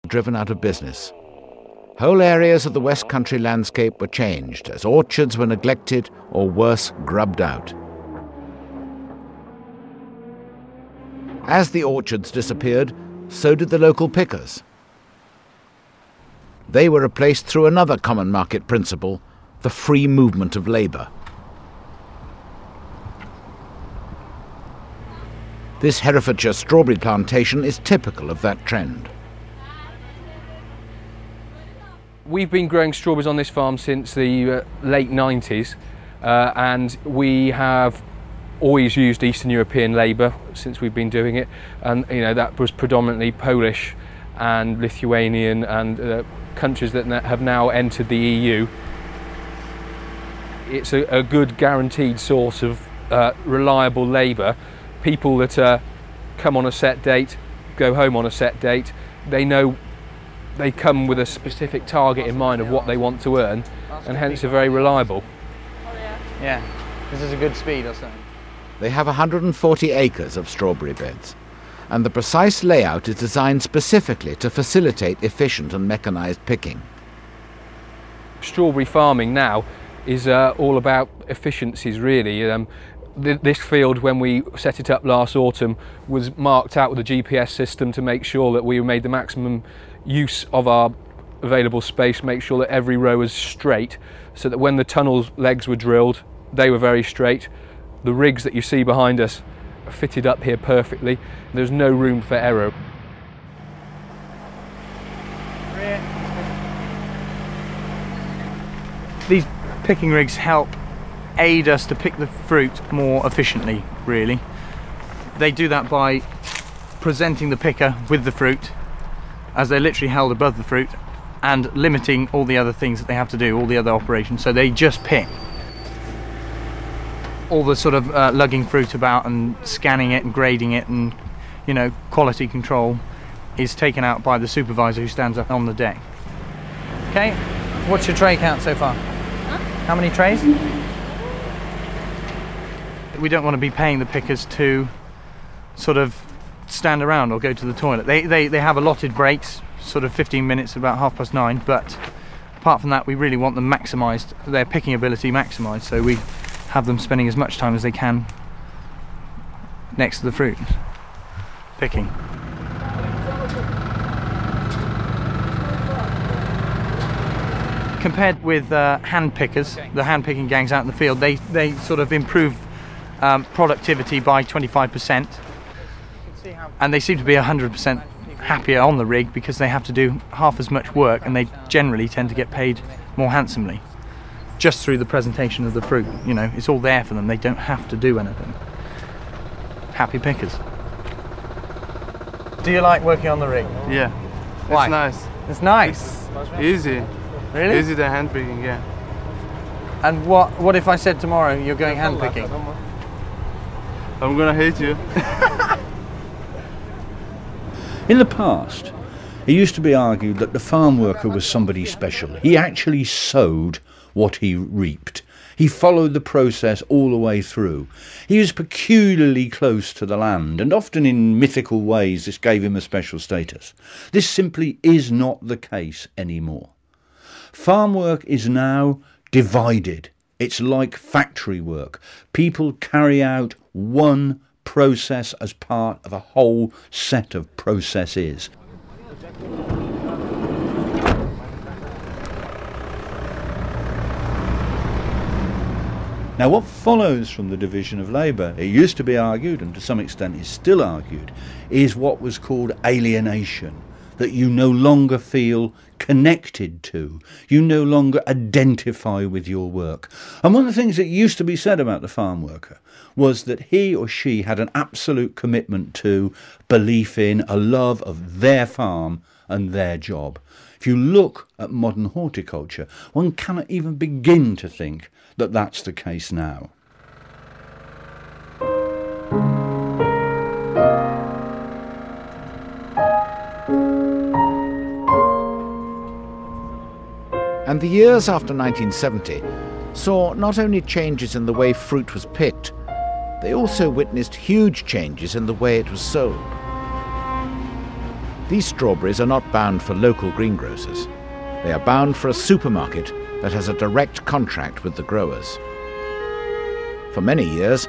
driven out of business. Whole areas of the West Country landscape were changed as orchards were neglected or worse, grubbed out. As the orchards disappeared, so did the local pickers. They were replaced through another common market principle, the free movement of labour. This Herefordshire strawberry plantation is typical of that trend. We've been growing strawberries on this farm since the late 90s, and we have always used Eastern European labour since we've been doing it, and that was predominantly Polish and Lithuanian and countries that have now entered the EU. It's a good guaranteed source of reliable labour. People that come on a set date, go home on a set date, they know they come with a specific target in mind of what they want to earn, and hence are very reliable. Yeah, this is a good speed or something. They have 140 acres of strawberry beds, and the precise layout is designed specifically to facilitate efficient and mechanised picking. Strawberry farming now is all about efficiencies, really. This field, when we set it up last autumn, was marked out with a GPS system to make sure that we made the maximum use of our available space, make sure that every row was straight, so that when the tunnel legs were drilled, they were very straight. The rigs that you see behind us are fitted up here perfectly. There's no room for error. These picking rigs help aid us to pick the fruit more efficiently, really. They do that by presenting the picker with the fruit as they're literally held above the fruit, and limiting all the other things that they have to do, all the other operations, so they just pick. All the sort of lugging fruit about and scanning it and grading it and quality control is taken out by the supervisor who stands up on the deck. Okay, what's your tray count so far? Huh? How many trays? We don't want to be paying the pickers to sort of stand around or go to the toilet. They have allotted breaks, sort of 15 minutes, about 9:30, but apart from that we really want them maximised, their picking ability maximised, so we have them spending as much time as they can next to the fruit, picking. Compared with hand pickers, the hand picking gangs out in the field, they sort of improve productivity by 25%, and they seem to be 100% happier on the rig because they have to do half as much work, and they generally tend to get paid more handsomely just through the presentation of the fruit. It's all there for them, they don't have to do anything. Happy pickers. Do you like working on the rig? Yeah. Why? It's nice. It's nice? It's easy. Really? Easy than hand picking, yeah. And what if I said tomorrow you're going hand picking? I'm gonna hate you. In the past, it used to be argued that the farm worker was somebody special. He actually sowed what he reaped. He followed the process all the way through. He was peculiarly close to the land, and often in mythical ways this gave him a special status. This simply is not the case anymore. Farm work is now divided. It's like factory work. People carry out one process as part of a whole set of processes. Now, what follows from the division of labour, it used to be argued, and to some extent is still argued, is what was called alienation, that you no longer feel connected to, you no longer identify with your work. And one of the things that used to be said about the farm worker was that he or she had an absolute commitment to, belief in, a love of their farm and their job. If you look at modern horticulture, one cannot even begin to think that that's the case now. And the years after 1970 saw not only changes in the way fruit was picked, they also witnessed huge changes in the way it was sold. These strawberries are not bound for local greengrocers. They are bound for a supermarket that has a direct contract with the growers. For many years,